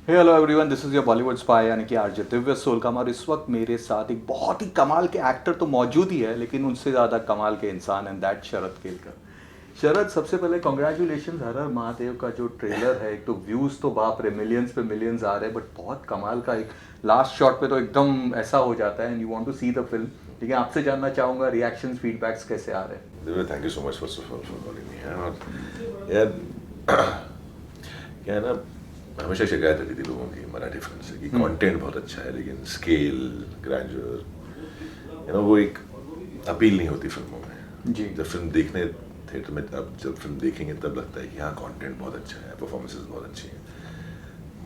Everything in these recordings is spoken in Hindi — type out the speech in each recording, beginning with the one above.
Hey hello everyone, this is your Bollywood spy यानी कि आरजे दिव्य सोलकाम। और इस वक्त मेरे साथ एक बहुत ही कमाल के एक्टर तो मौजूद ही है, लेकिन उनसे ज़्यादा कमाल के इंसान एंड दैट शरद केलकर। शरद, सबसे पहले कॉन्ग्रेचुलेशन। हर हर महादेव का जो ट्रेलर है, एक तो व्यूज़ तो बाप रे मिलियंस पे मिलियंस आ रहे हैं, बट बहुत कमाल का एक लास्ट शॉट पे तो एकदम ऐसा हो जाता है and you want to see the film. लेकिन आपसे जानना चाहूँगा रिएक्शंस फीडबैक्स कैसे आ रहे हैं। Divya, thank you so much first of all for calling me है। और यार क्या है ना, हमेशा शिकायत रहती थी लोगों की मराठी फिल्म से कि कंटेंट बहुत अच्छा है लेकिन स्केल ग्रैंडर वो एक अपील नहीं होती फिल्मों में। जी। जब फिल्म देखने थिएटर में, अब जब फिल्म देखेंगे तब लगता है कि हाँ कंटेंट बहुत अच्छा है, परफॉर्मेंसेज बहुत अच्छी हैं,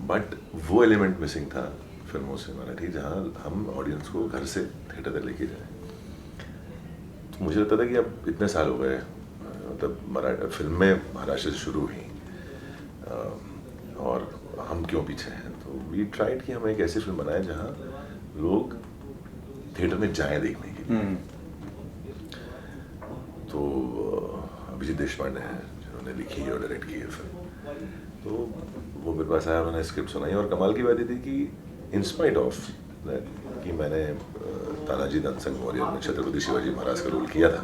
बट वो एलिमेंट मिसिंग था फिल्मों से मराठी, जहाँ हम ऑडियंस को घर से थिएटर तक लेके जाएं। तो मुझे लगता था कि अब इतने साल हो गए, मतलब मराठी फिल्में महाराष्ट्र से शुरू हुई और हम क्यों पीछे हैं। तो वी ट्राइड कि हम एक ऐसी फिल्म बनाएं जहाँ लोग थिएटर में जाएं देखने के लिए। तो अभिजीत देशपांडे हैं जिन्होंने लिखी और डायरेक्ट की है फिल्म। तो वो मेरे पास आया, उन्होंने स्क्रिप्ट सुनाई और कमाल की बात ये थी कि इंस्पाइट ऑफ कि मैंने तानाजी द अनसंग वॉरियर में छत्रपति शिवाजी महाराज का रोल किया था,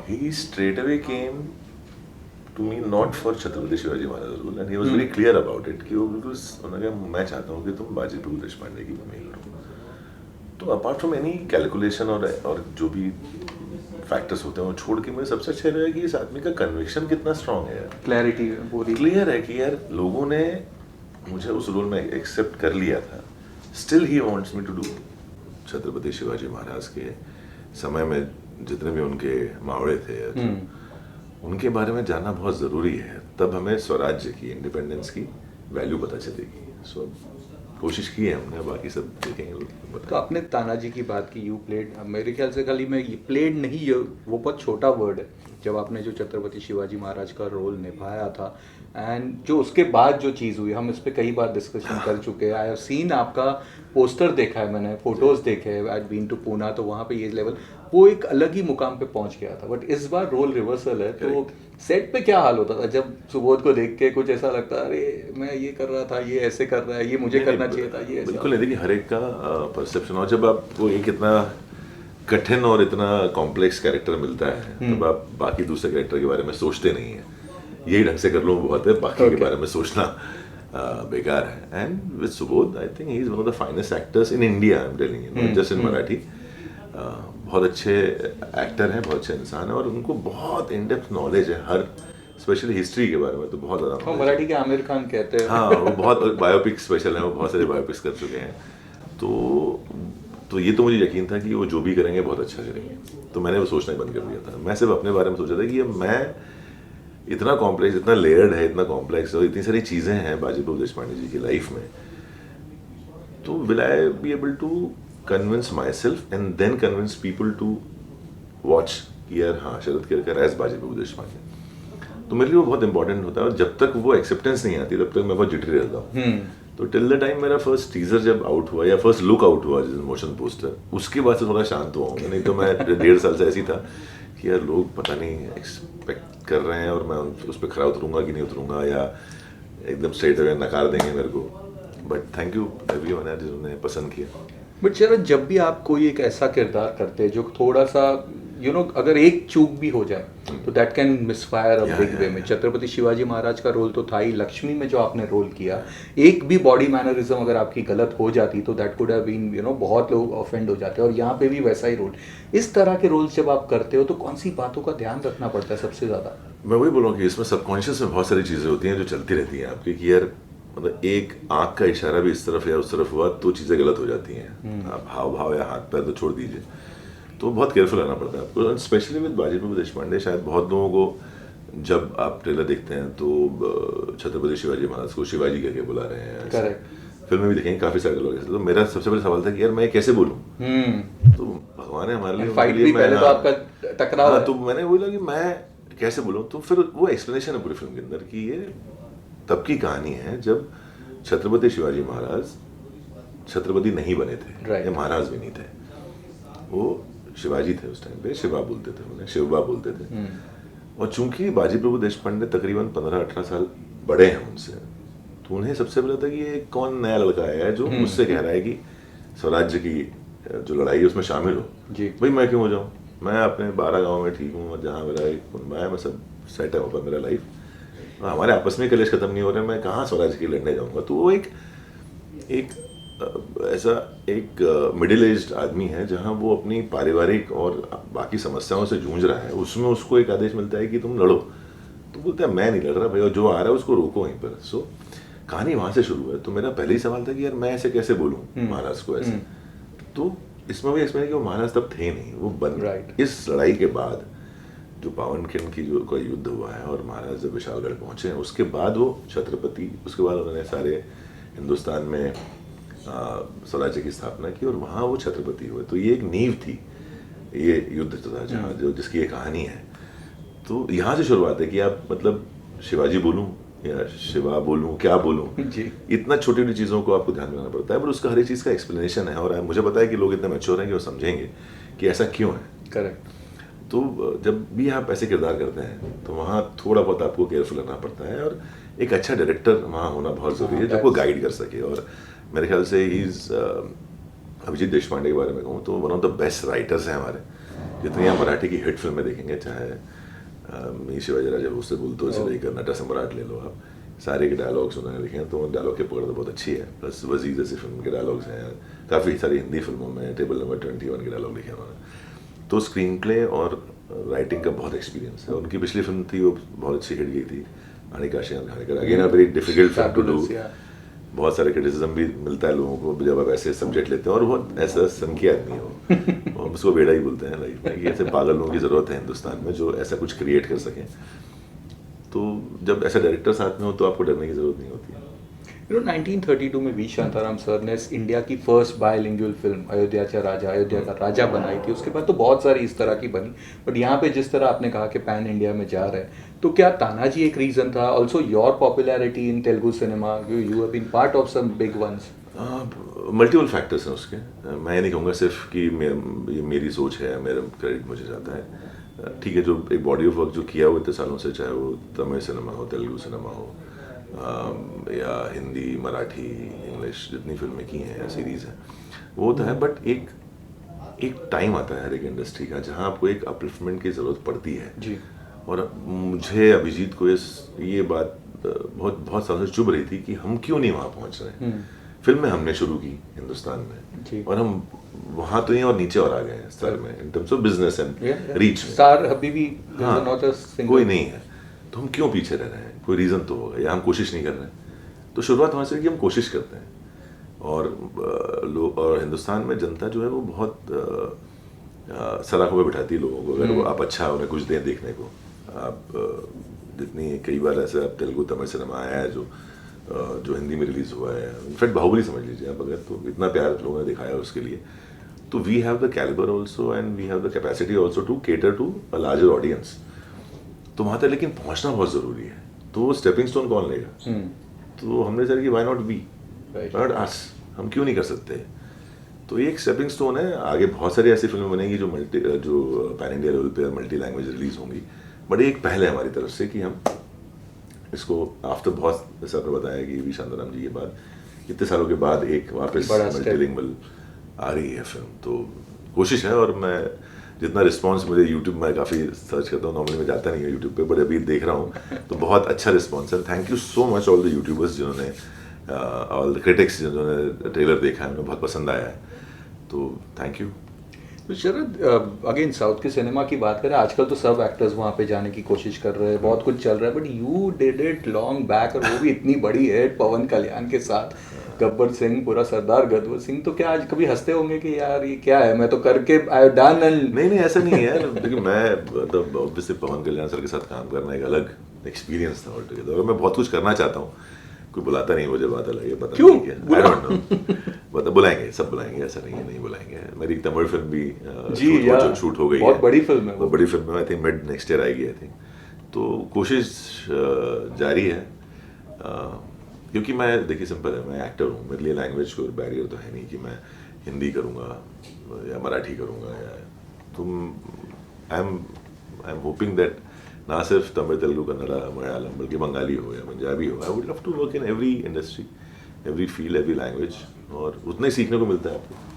he straight away came to me not for Chhatrapati Shivaji Maharaj role and he was very clear about it कि वो बिल्कुल उन्होंने कहा मैं चाहता हूँ कि तुम बाजी प्रभु देशपांडे की भूमिका करो। तो अपार्ट फ्रॉम एनी कैलकुलेशन और जो भी फैक्टर्स होते हैं वो छोड़ के मुझे सबसे अच्छा लगा कि इस आदमी का कन्विक्शन कितना स्ट्रांग है यार। क्लैरिटी पूरी क्लियर है कि यार लोगों ने मुझे उस रोल में एक्सेप्ट कर लिया था, still he wants me to do. Chhatrapati Shivaji Maharaj के समय में जितने भी उनके मावड़े थे, उनके बारे में जानना बहुत ज़रूरी है, तब हमें स्वराज्य की, इंडिपेंडेंस की वैल्यू पता चलेगी। सो कोशिश की है हमने, बाकी सब देखेंगे लोग। तो आपने तानाजी की बात की, यू प्लेड, मेरे ख्याल से खाली मैं प्लेड नहीं, ये वो बहुत छोटा वर्ड है। जब आपने जो छत्रपति शिवाजी महाराज का रोल निभाया था एंड जो उसके बाद जो चीज़ हुई, हम इस पे कई बार डिस्कशन कर चुके हैं। आई हैव सीन आपका पोस्टर देखा है मैंने, फोटोज़ देखे हैं, आई बीन टू पूना, तो वहाँ पे ये लेवल वो एक अलग ही मुकाम पे पहुँच गया था। बट इस बार रोल रिवर्सल है, तो सेट पे क्या हाल होता था जब सुबोध को देख के कुछ ऐसा लगता है अरे मैं ये कर रहा था, ये ऐसे कर रहा है, ये मुझे करना चाहिए था, ये ऐसा। बिल्कुल नहीं, देखिए हर एक का परसेप्शन, और जब आपको एक इतना कठिन और इतना कॉम्प्लेक्स कैरेक्टर मिलता है तब आप बाकी दूसरे कैरेक्टर के बारे में सोचते नहीं हैं। यही ढंग से कर लो बहुत है, बाकी के बारे में सोचना बेकार है। And with Subodh I think he is one of the finest actors in India, I am telling you, not just in Marathi. बहुत अच्छे एक्टर हैं, बहुत अच्छे इंसान हैं और उनको बहुत इन डेप्थ नॉलेज है, हर स्पेशली हिस्ट्री के बारे में तो बहुत ज़्यादा। मराठी के आमिर खान कहते हैं। हाँ, वो बहुत बायोपिक स्पेशल हैं, वो बहुत सारे बायोपिक्स कर चुके हैं। तो ये तो मुझे यकीन था कि वो जो भी करेंगे बहुत अच्छा करेंगे, तो मैंने वो सोचना ही बंद कर दिया था। मैं सिर्फ अपने बारे में सोचा था कि ये मैं इतना कॉम्प्लेक्स, इतना लेयर्ड है, इतना कॉम्प्लेक्स और इतनी सारी चीज़ें हैं बाजी प्रभु देशपांडे जी की लाइफ में, तो will I be able to convince myself and then convince people to watch यार हाँ शरद केलकर एज बाजी प्रभु देशपांडे। तो मेरे लिए वो बहुत इंपॉर्टेंट होता है और जब तक वो एक्सेप्टेंस नहीं आती तब तक मैं बहुत जिटरी रहता हूँ। तो टिल द टाइम मेरा फर्स्ट टीजर जब आउट हुआ या फर्स्ट लुक आउट हुआ जिस मोशन पोस्टर, उसके बाद से थोड़ा शांत हुआ हूँ। नहीं तो मैं 1.5 साल से ऐसी था कि यार लोग पता नहीं एक्सपेक्ट कर रहे हैं और मैं उस पर खरा उतरूंगा कि नहीं उतरूंगा या एकदम स्ट्रेट अवे नकार देंगे मेरे को। बट थैंक यू एवरीवन यार जिन्होंने पसंद किया। बट शरद, जब भी आप कोई एक ऐसा किरदार करते हैं जो थोड़ा सा अगर एक चूक भी हो जाए तो that can misfire a big way में। छत्रपति शिवाजी महाराज का रोल तो था ही, लक्ष्मी में जो आपने रोल किया, एक भी बॉडी मैनरिज्म अगर आपकी गलत हो जाती तो दैट कुड हैव बीन बहुत लोग ऑफेंड हो जाते हैं, और यहाँ पे भी वैसा ही रोल। इस तरह के रोल्स जब आप करते हो तो कौन सी बातों का ध्यान रखना पड़ता है सबसे ज़्यादा? मैं वही बोलूँ कि इसमें सबकॉन्शियस में बहुत सारी चीज़ें होती हैं जो चलती रहती हैं आपकी, कि यार मतलब एक आंख का इशारा भी इस तरफ या उस तरफ हुआ तो चीज़ें गलत हो जाती हैं। आप हाव भाव या हाथ पैर तो छोड़ दीजिए, तो बहुत केयरफुल रहना पड़ता है आपको। स्पेशली विद बाजी प्रभु देशपांडे, शायद बहुत लोगों को जब आप ट्रेलर देखते हैं तो छत्रपति शिवाजी महाराज को शिवाजी कह के बुला रहे हैं। करेक्ट। फिल्म में भी देखेंगे काफ़ी सारे लोग ऐसे। तो मेरा सबसे पहले सवाल था कि यार मैं कैसे बोलूँ। तो भगवान है हमारे लिए, फाइट भी पहले तो आपका टकराव है। तो मैंने बोला कि मैं कैसे बोलूँ, तो फिर वो एक्सप्लेनेशन है पूरी फिल्म के अंदर कि ये तब की कहानी है जब छत्रपति शिवाजी महाराज छत्रपति नहीं बने थे, या महाराज भी नहीं थे, वो शिवाजी थे उस टाइम पे, शिवा बोलते थे उन्हें, शिवबा बोलते थे। और चूंकि बाजी प्रभु देशपांडे तकरीबन 15-18 साल बड़े हैं उनसे, तो उन्हें सबसे पहले था कि ये कौन नया लड़का आया है जो मुझसे कह रहा है कि स्वराज्य की जो लड़ाई है उसमें शामिल हो। जी। भाई मैं क्यों हो जाऊँ, मैं अपने 12 गाँव में ठीक हूँ, जहाँ मेरा एक कुनबा है, मैं सब सेट है ऊपर मेरा लाइफ, हमारे आपस में कलेश खत्म नहीं हो रहे, मैं कहाँ स्वराज्य के लिए लड़ने जाऊँगा। तो वो एक ऐसा एक मिडिल एज्ड आदमी है जहाँ वो अपनी पारिवारिक और बाकी समस्याओं से जूझ रहा है, उसमें उसको एक आदेश मिलता है कि तुम लड़ो, तो बोलता है मैं नहीं लड़ रहा भाई, और जो आ रहा है उसको रोको वहीं पर। सो कहानी वहाँ से शुरू है। तो मेरा पहले ही सवाल था कि यार मैं ऐसे कैसे बोलूँ महाराज को ऐसे। तो इसमें भी एक्सप्लेन कि वो महाराज तब थे नहीं, वो बन इस लड़ाई के बाद जो पावनखिंड की जो का युद्ध हुआ है और महाराज जब विशालगढ़ पहुंचे हैं उसके बाद वो छत्रपति, उसके बाद उन्होंने सारे हिंदुस्तान में स्वराज्य की स्थापना की और वहाँ वो छत्रपति हुए। तो ये एक नींव थी, ये युद्ध था जहाँ जो जिसकी ये कहानी है। तो यहाँ से शुरुआत है कि आप मतलब शिवाजी बोलूँ या शिवा बोलूँ, क्या बोलूँ, इतना छोटी छोटी चीज़ों को आपको ध्यान में रखना पड़ता है, पर उसका हर एक चीज़ का एक्सप्लेनेशन है। और मुझे पता है कि लोग इतने मैच्योर हैं कि वो समझेंगे कि ऐसा क्यों है। करेक्ट। तो जब भी आप ऐसे किरदार करते हैं तो वहाँ थोड़ा बहुत आपको केयरफुल रहना पड़ता है, और एक अच्छा डायरेक्टर वहाँ होना बहुत ज़रूरी है जो आपको गाइड कर सके। और मेरे ख्याल से ही अभिजीत देशपांडे के बारे में कहूँ तो one of the best writers हैं हमारे। जितनी आप मराठी की हिट फिल्में देखेंगे, चाहे मी शिवाजी राजा उससे बोलते से लेकर नटा सम्राट ले लो आप, सारे के डायलॉग्स उन्होंने लिखे हैं, तो डायलॉग की पकड़ तो बहुत अच्छी है। प्लस वजीर जैसी फिल्म के डायलॉग्स हैं, काफ़ी सारी हिंदी फिल्मों में टेबल नंबर 21 के डायलॉग लिखे हैं उन्होंने। तो स्क्रीन प्ले और राइटिंग का बहुत एक्सपीरियंस है। उनकी पिछली फिल्म थी वो बहुत अच्छी हिट गई थी, आनिकाशियान खानेकर, again a very difficult film to do. बहुत सारे क्रिटिसिज्म भी मिलता है लोगों को जब आप ऐसे सब्जेक्ट लेते हैं, और बहुत ऐसा सनकी आदमी हो और उसको बेड़ा ही बोलते हैं लाइफ में, कि ऐसे पागल लोगों की ज़रूरत है हिंदुस्तान में जो ऐसा कुछ क्रिएट कर सकें। तो जब ऐसा डायरेक्टर साथ में हो तो आपको डरने की ज़रूरत नहीं होती है। 1932 में वी शांताराम सर ने इंडिया की फर्स्ट बायलिंगुअल फिल्म अयोध्याचा राजा, अयोध्या का राजा बनाई थी। उसके बाद तो बहुत सारी इस तरह की बनी, बट यहाँ पे जिस तरह आपने कहा कि पैन इंडिया में जा रहे हैं, तो क्या तानाजी एक रीज़न था? Also your popularity in Telugu cinema, you have been part of some big ones. Multiple factors हैं उसके। मैं ये नहीं कहूँगा सिर्फ कि ये मेरी सोच है, मेरा क्रेडिट मुझे जाता है। ठीक है, जो एक बॉडी ऑफ वर्क जो किया हुआ इतने सालों से, चाहे वो तमिल सिनेमा हो, तेलुगु सिनेमा हो, या हिंदी, मराठी, इंग्लिश, जितनी फिल्में की हैं या सीरीज़ हैं, वो तो है। बट एक टाइम आता है हर एक इंडस्ट्री का जहाँ आपको एक अपलिफ्टमेंट की ज़रूरत पड़ती है जी। और मुझे अभिजीत को ये बात बहुत सालों से चुभ रही थी कि हम क्यों नहीं वहाँ पहुँच रहे। फिल्में हमने शुरू की हिंदुस्तान में और हम वहाँ तो नहीं और नीचे और आ गए हैं स्तर में, in terms of business and reach में। स्टार अभी भी कोई नहीं है, तो हम क्यों पीछे रह रहे हैं? कोई रीज़न तो होगा, या हम कोशिश नहीं कर रहे हैं। तो शुरुआत वहाँ से कि हम कोशिश करते हैं, और हिंदुस्तान में जनता जो है वो बहुत सलाखों पे बिठाती है लोगों को। अगर वो आप अच्छा उन्हें कुछ दें देखने को, आप जितनी कई बार ऐसे आप तेलुगु तमिल सिनेमा आया है जो हिंदी में रिलीज़ हुआ है, इनफैक्ट बाहुबली समझ लीजिए आप, अगर तो इतना प्यार लोगों ने दिखाया उसके लिए। तो we have the calibre also and we have the capacity also to cater to a larger audience. तो वहाँ तक लेकिन पहुँचना बहुत ज़रूरी है। तो वो स्टेपिंग स्टोन कौन लेगा? तो हमने सर कि why not we, not us, हम क्यों नहीं कर सकते? तो ये एक स्टेपिंग स्टोन है। आगे बहुत सारी ऐसी फिल्में बनेंगी जो पैन इंडिया लेवल पे मल्टी लैंग्वेज रिलीज होंगी, बट एक पहल है हमारी तरफ से कि हम इसको आफ्टर बहुत, जैसे आपने बताया कि वी शांताराम जी के बाद इतने सालों के बाद एक वापस मल्टीलिंगुअल आ रही है फिल्म। तो कोशिश है, और मैं जितना रिस्पांस मुझे यूट्यूब में काफ़ी सर्च करता हूँ, नॉर्मली मैं जाता नहीं है यूट्यूब पे, बट अभी देख रहा हूँ तो बहुत अच्छा रिस्पांस है। Thank you so much all the YouTubers जिन्होंने, ऑल द क्रिटिक्स जिन्होंने ट्रेलर देखा है, उन्हें बहुत पसंद आया है, तो थैंक यू। तो शरद, अगेन साउथ के सिनेमा की बात करें, आजकल तो सब एक्टर्स वहाँ पे जाने की कोशिश कर रहे हैं, बहुत कुछ चल रहा है, but you did it long back, और वो भी इतनी बड़ी हिट पवन कल्याण के साथ, गब्बर सिंह, पूरा सरदार गदवर सिंह। तो क्या आज कभी हंसते होंगे कि यार ये क्या है, मैं तो करके आई डन एंड। नहीं ऐसा नहीं है, लेकिन मैं मतलब ऑब्वियसली पवन कल्याण सर के साथ काम करना एक अलग एक्सपीरियंस था ऑलटुगेदर, और मैं बहुत कुछ करना चाहता हूँ, कोई बुलाता नहीं मुझे, बात अलग है, पता क्यों? नहीं क्या, आई डोंट नो, बता बुलाएंगे, सब बुलाएंगे, ऐसा नहीं है नहीं बुलाएंगे। मेरी एक तमिल फिल्म भी शूट हो गई है, बहुत बड़ी फिल्म है, बहुत बड़ी फिल्म है, I think mid next year आएगी आई थिंक। तो कोशिश जारी है, क्योंकि मैं देखिए सिंपल है, मैं एक्टर हूँ, मेरे लिए लैंग्वेज कोई बैरियर तो है नहीं कि मैं हिंदी करूँगा या मराठी करूँगा, या तुम आई एम होपिंग दैट ना सिर्फ तमिल, तेलुगु, कन्नड़ा, मलयालम, बल्कि बंगाली हो या पंजाबी हो. I would love to work in every industry, every field, every language, और उतना ही सीखने को मिलता है आपको.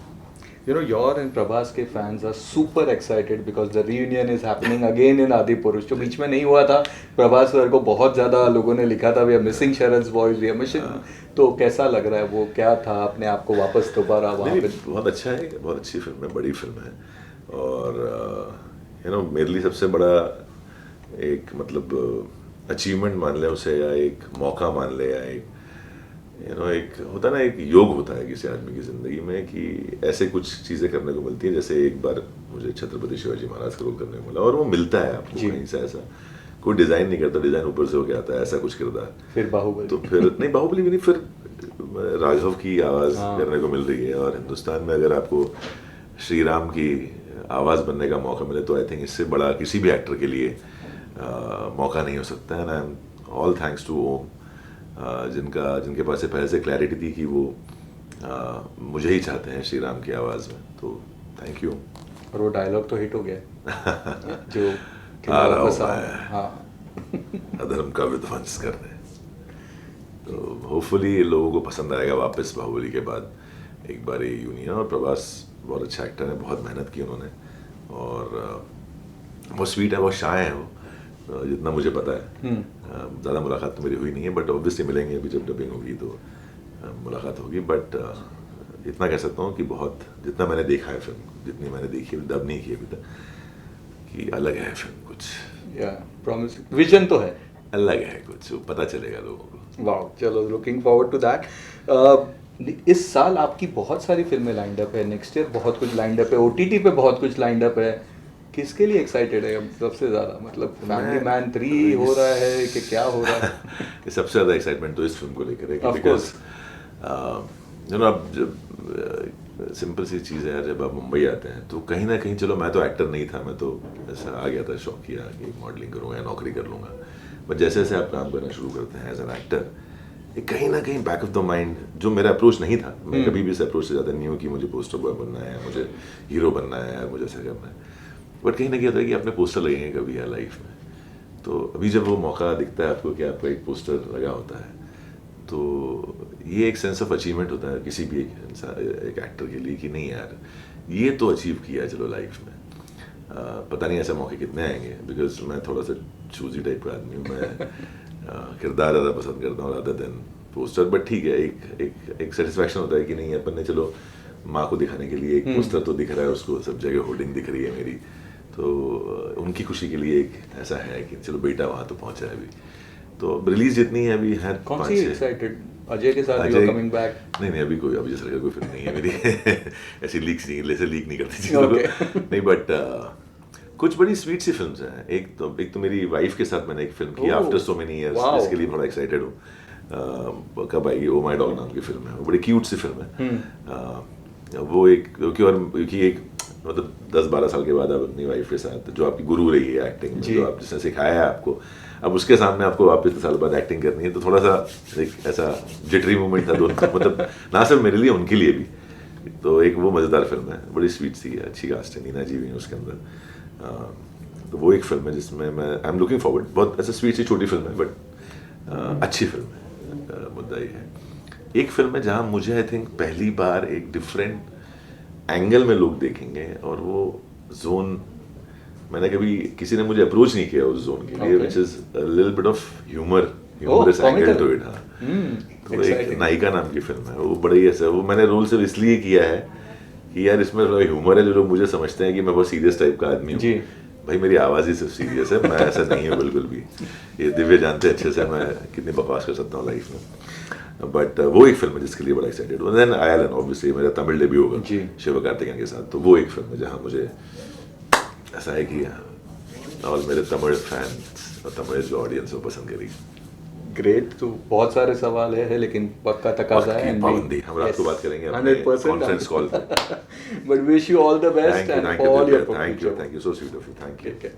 You know, your and Prabhas के fans are super excited because the reunion is happening again in Adipurush. जो बीच में नहीं हुआ था, प्रभास सर को बहुत ज़्यादा लोगों ने लिखा था we are missing Sharan's voice, we are missing. तो कैसा लग रहा है, वो क्या था, अपने आप को वापस दोबारा वहाँ पे? बहुत अच्छा है, बहुत अच्छी फिल्म है, बड़ी फिल्म है, और यू नो मेरे लिए सबसे बड़ा एक मतलब अचीवमेंट मान ले उसे, या एक मौका मान ले, या एक यू नो एक होता है ना, एक योग होता है किसी आदमी की ज़िंदगी में कि ऐसे कुछ चीज़ें करने को मिलती हैं. जैसे एक बार मुझे छत्रपति शिवाजी महाराज का रोल करने को मिला, और वो मिलता है आपको कहीं से. ऐसा कोई डिज़ाइन नहीं करता, डिज़ाइन ऊपर से होके आता है, ऐसा कुछ किरदार. फिर बाहुबली, तो फिर नहीं, बाहुबली भी नहीं, फिर राघव की आवाज़ करने को मिल रही है. और हिंदुस्तान में अगर आपको श्री राम की आवाज़ बनने का मौका मिले तो आई थिंक इससे बड़ा किसी भी एक्टर के लिए मौका नहीं हो सकता है. And I am all thanks to Om, जिनके पास से पहले से क्लैरिटी थी कि वो मुझे ही चाहते हैं श्री राम की आवाज़ में. तो थैंक यू. और वो डायलॉग तो हिट हो गया जो आ रहा हूँ मैं, हाँ अधर्म का विध्वंस करने. तो होपफुली लोगों को पसंद आएगा वापस बाहुबली के बाद एक बार ये यूनियन. और प्रभास बहुत अच्छा एक्टर है, बहुत मेहनत की उन्होंने, और बहुत स्वीट है, बहुत शाय है वो, जितना मुझे पता है. ज़्यादा मुलाकात तो मेरी हुई नहीं है, बट ऑब्वियसली मिलेंगे अभी, जब डबिंग होगी तो मुलाकात होगी. बट इतना कह सकता हूँ कि बहुत, जितना मैंने देखा है फिल्म, जितनी मैंने देखी है, डब नहीं की अभी तक, कि अलग है फिल्म कुछ. या प्रॉमिसिंग विजन तो है, अलग है कुछ, वो पता चलेगा लोगों को. वाओ, चलो लुकिंग फॉरवर्ड टू दैट. इस साल आपकी बहुत सारी फिल्में लाइंड अप है, नेक्स्ट ईयर बहुत कुछ लाइंड अप है, ओटीटी पे बहुत कुछ लाइंड अप है. किसके लिए एक्साइटेड है सबसे ज़्यादा? मतलब फैमिली मैन 3 हो रहा है कि क्या हो रहा है? सबसे ज़्यादा एक्साइटमेंट तो इस फिल्म को लेकर है, बिकॉज यू नो, अब जब सिंपल सी चीज़ है यार, जब आप मुंबई आते हैं तो कहीं ना कहीं, चलो मैं तो एक्टर नहीं था, मैं तो ऐसा आ गया था शौक किया कि मॉडलिंग करूँगा या नौकरी कर लूँगा. बट जैसे जैसे आप काम करना शुरू करते हैं एज एन एक्टर, कहीं ना कहीं बैक ऑफ द माइंड, जो मेरा अप्रोच नहीं था, मैं कभी भी इस अप्रोच से ज़्यादा नहीं हूँ कि मुझे पोस्टर बॉय बनना है, मुझे हीरो बनना है, या मुझे ऐसा करना है. बट कहीं ना कहीं होता है कि अपने पोस्टर लगेंगे कभी यार लाइफ में. तो अभी जब वो मौका दिखता है आपको कि आपका एक पोस्टर लगा होता है, तो ये एक सेंस ऑफ अचीवमेंट होता है किसी भी एक एक्टर के लिए कि नहीं यार, ये तो अचीव किया चलो लाइफ में. पता नहीं ऐसे मौके कितने आएंगे, बिकॉज मैं थोड़ा सा चूजी टाइप का आदमी हूँ. मैं किरदार ज़्यादा पसंद करता हूँ रादर देन पोस्टर. बट ठीक है, एक सेटिस्फैक्शन होता है कि नहीं, अपन ने चलो माँ को दिखाने के लिए एक पोस्टर तो दिख रहा है, उसको सब जगह होर्डिंग दिख रही है मेरी, तो उनकी खुशी के लिए एक ऐसा है कि चलो बेटा वहाँ तो पहुँचा है अभी. तो रिलीज जितनी है अभी है. कौन सी एक्साइटेड? अजय के साथ यू आर कमिंग बैक? नहीं, अभी जैसा कोई फिल्म नहीं है मेरी. ऐसी लीक्स नहीं, ऐसे लीक नहीं करती चीज़ों को. नहीं, बट कुछ बड़ी स्वीट सी फिल्म्स हैं. एक तो मेरी वाइफ के साथ मैंने एक फिल्म की आफ्टर सो मेनी इयर्स, जिसके लिए बड़ा एक्साइटेड हूँ. कब आएगी? ओ माय डॉग नाम की फिल्म है, वो बड़ी क्यूट सी फिल्म है. वो एक, क्योंकि एक मतलब 10-12 साल के बाद आप अपनी वाइफ के साथ, जो आपकी गुरु रही है एक्टिंग में, जो आप जिसने सिखाया है आपको, अब उसके सामने आपको वापस 10 साल बाद एक्टिंग करनी है, तो थोड़ा सा एक ऐसा जिटरी मोमेंट था दोनों, मतलब ना सिर्फ मेरे लिए, उनके लिए भी. तो एक वो मज़ेदार फिल्म है, बड़ी स्वीट सी है, अच्छी कास्ट है, नीना जी भी है उसके अंदर. तो वो एक फिल्म है जिसमें मैं आई एम लुकिंग फॉरवर्ड. बहुत ऐसा स्वीट सी छोटी फिल्म है, बट अच्छी फिल्म है. मुद्दा ये है, एक फिल्म है जहाँ मुझे आई थिंक पहली बार एक डिफरेंट एंगल में लोग देखेंगे, और वो जोन मैंने कभी, किसी ने मुझे अप्रोच नहीं किया उस जोन के लिए, which is a little bit of humorous angle to it. हाँ, तो एक नायिका नाम की फिल्म है, वो बड़ी ऐसा, वो मैंने रोल सिर्फ इसलिए किया है कि यार इसमें ह्यूमर है. जो लोग मुझे समझते हैं कि मैं बहुत सीरियस टाइप का आदमी हूँ, भाई मेरी आवाज़ ही सिर्फ सीरियस है, मैं ऐसा नहीं हूँ बिल्कुल भी. ये दिव्य जानते हैं अच्छे से मैं कितनी बकवास कर सकता हूँ लाइफ में. बट वो एक फिल्म है जिसके लिए बड़ा एक्साइटेड हूँ. देन आयरन, ऑब्वियसली मेरा तमिल डेब्यू होगा शिवकार्तिकेयन के साथ, तो वो एक फिल्म है जहाँ मुझे ऐसा है कि और मेरे तमिल फैंस और तमिल जो ऑडियंस वो पसंद करेगी. ग्रेट. तो बहुत सारे सवाल है, लेकिन पक्का तकाजा है, पाबंदी हम रात को बात करेंगे 100% कॉन्फ्रेंस कॉल पे. But wish you all the best and all your. Thank you so sweet of you. Thank you.